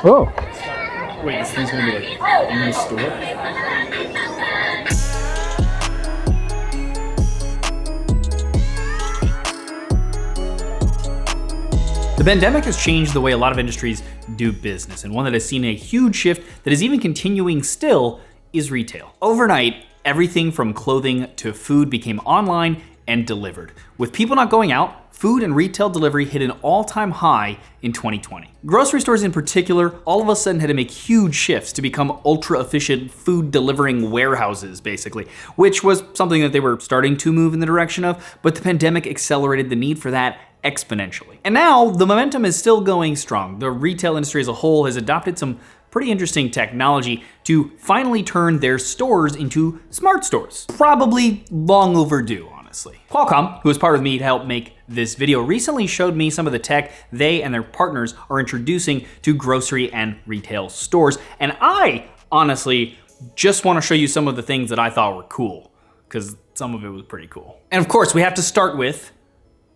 Oh. Wait, this thing's gonna be like in the store? The pandemic has changed the way a lot of industries do business, and one that has seen a huge shift that is even continuing still is retail. Overnight, everything from clothing to food became online and delivered. With people not going out, food and retail delivery hit an all-time high in 2020. Grocery stores in particular, all of a sudden had to make huge shifts to become ultra-efficient food delivering warehouses, basically, which was something that they were starting to move in the direction of, but the pandemic accelerated the need for that exponentially. And now the momentum is still going strong. The retail industry as a whole has adopted some pretty interesting technology to finally turn their stores into smart stores. Probably long overdue, honestly. Qualcomm, who was part of me to help make this video, recently showed me some of the tech they and their partners are introducing to grocery and retail stores. And I honestly just want to show you some of the things that I thought were cool, because some of it was pretty cool. And of course, we have to start with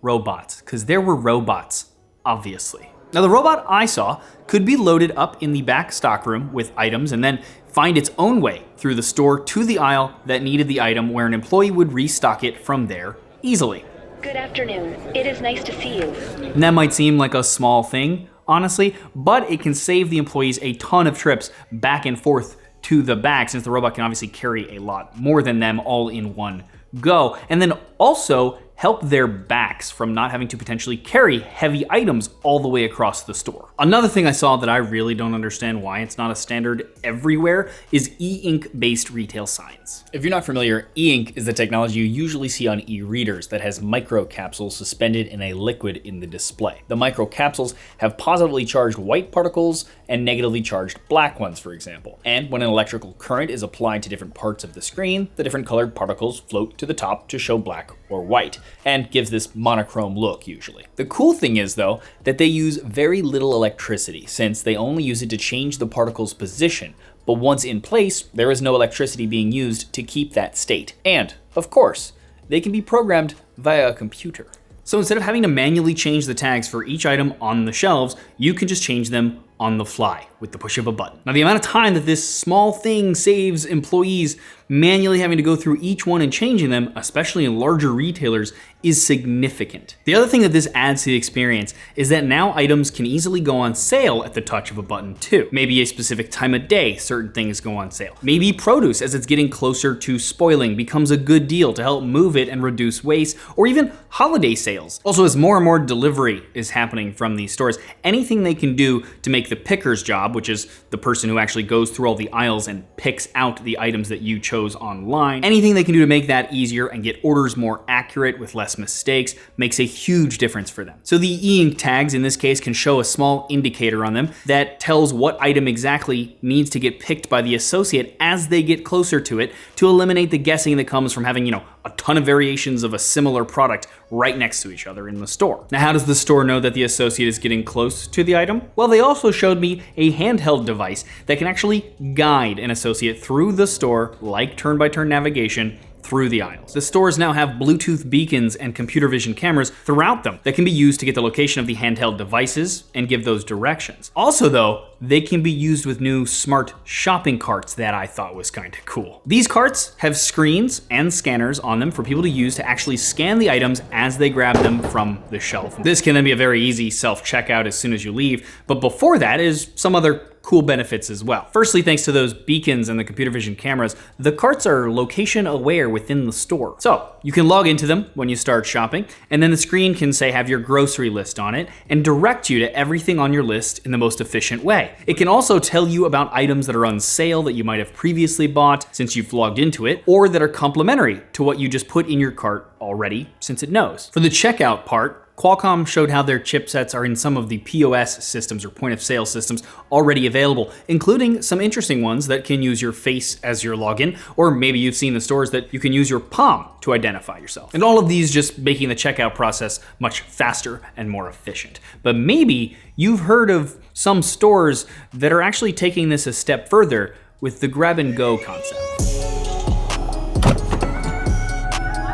robots, because there were robots, obviously. Now, the robot I saw could be loaded up in the back stockroom with items and then find its own way through the store to the aisle that needed the item, where an employee would restock it from there easily. Good afternoon. It is nice to see you. And that might seem like a small thing, honestly, but it can save the employees a ton of trips back and forth to the back, since the robot can obviously carry a lot more than them all in one go. And then also help their backs from not having to potentially carry heavy items all the way across the store. Another thing I saw that I really don't understand why it's not a standard everywhere is eInk based retail signs. If you're not familiar, eInk is the technology you usually see on e-readers that has microcapsules suspended in a liquid in the display. The microcapsules have positively charged white particles and negatively charged black ones, for example. And when an electrical current is applied to different parts of the screen, the different colored particles float to the top to show black or white, and gives this monochrome look usually. The cool thing is though, that they use very little electricity, since they only use it to change the particle's position, but once in place, there is no electricity being used to keep that state. And, of course, they can be programmed via a computer. So instead of having to manually change the tags for each item on the shelves, you can just change them on the fly with the push of a button. Now, the amount of time that this small thing saves employees manually having to go through each one and changing them, especially in larger retailers, is significant. The other thing that this adds to the experience is that now items can easily go on sale at the touch of a button too. Maybe a specific time of day, certain things go on sale. Maybe produce, as it's getting closer to spoiling, becomes a good deal to help move it and reduce waste, or even holiday sales. Also, as more and more delivery is happening from these stores, anything they can do to make the picker's job, which is the person who actually goes through all the aisles and picks out the items that you chose online, anything they can do to make that easier and get orders more accurate with less mistakes makes a huge difference for them. So the eInk tags in this case can show a small indicator on them that tells what item exactly needs to get picked by the associate as they get closer to it, to eliminate the guessing that comes from having, a ton of variations of a similar product right next to each other in the store. Now, how does the store know that the associate is getting close to the item? Well, they also showed me a handheld device that can actually guide an associate through the store, like turn-by-turn navigation, through the aisles. The stores now have Bluetooth beacons and computer vision cameras throughout them that can be used to get the location of the handheld devices and give those directions. Also though, they can be used with new smart shopping carts that I thought was kind of cool. These carts have screens and scanners on them for people to use to actually scan the items as they grab them from the shelf. This can then be a very easy self-checkout as soon as you leave, but before that is some other cool benefits as well. Firstly, thanks to those beacons and the computer vision cameras, the carts are location aware within the store. So you can log into them when you start shopping, and then the screen can say have your grocery list on it and direct you to everything on your list in the most efficient way. It can also tell you about items that are on sale that you might have previously bought since you've logged into it, or that are complementary to what you just put in your cart already, since it knows. For the checkout part, Qualcomm showed how their chipsets are in some of the POS systems or point of sale systems already available, including some interesting ones that can use your face as your login, or maybe you've seen the stores that you can use your palm to identify yourself. And all of these just making the checkout process much faster and more efficient. But maybe you've heard of some stores that are actually taking this a step further with the grab and go concept.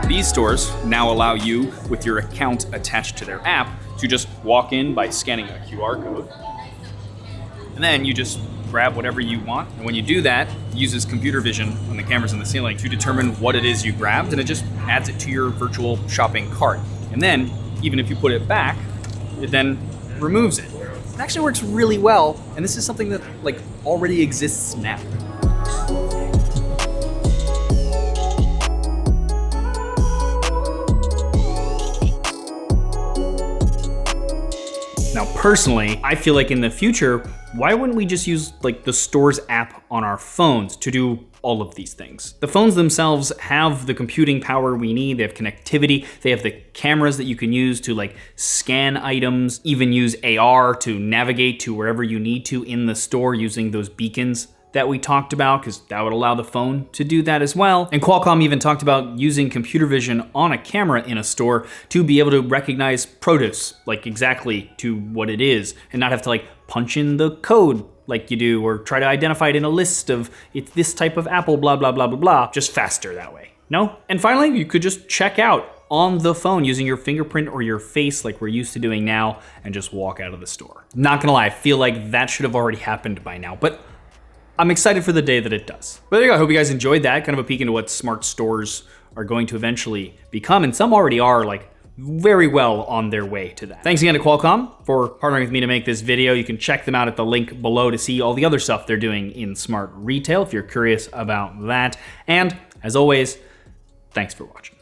These stores now allow you, with your account attached to their app, to just walk in by scanning a QR code, And then you just grab whatever you want. And when you do that, it uses computer vision on the cameras in the ceiling to determine what it is you grabbed, and it just adds it to your virtual shopping cart. And then, even if you put it back, it then removes it. It actually works really well, and this is something that like already exists now. Now, personally, I feel like in the future, why wouldn't we just use like the store's app on our phones to do all of these things? The phones themselves have the computing power we need. They have connectivity. They have the cameras that you can use to like scan items, even use AR to navigate to wherever you need to in the store using those beacons that we talked about, because that would allow the phone to do that as well. And Qualcomm even talked about using computer vision on a camera in a store to be able to recognize produce, like exactly to what it is, and not have to like punch in the code like you do, or try to identify it in a list of it's this type of apple, blah, blah, blah, blah, blah, just faster that way. No? And finally, you could just check out on the phone using your fingerprint or your face like we're used to doing now and just walk out of the store. Not gonna lie, I feel like that should have already happened by now, but I'm excited for the day that it does. But there you go, I hope you guys enjoyed that, kind of a peek into what smart stores are going to eventually become, and some already are like very well on their way to that. Thanks again to Qualcomm for partnering with me to make this video. You can check them out at the link below to see all the other stuff they're doing in smart retail if you're curious about that. And as always, thanks for watching.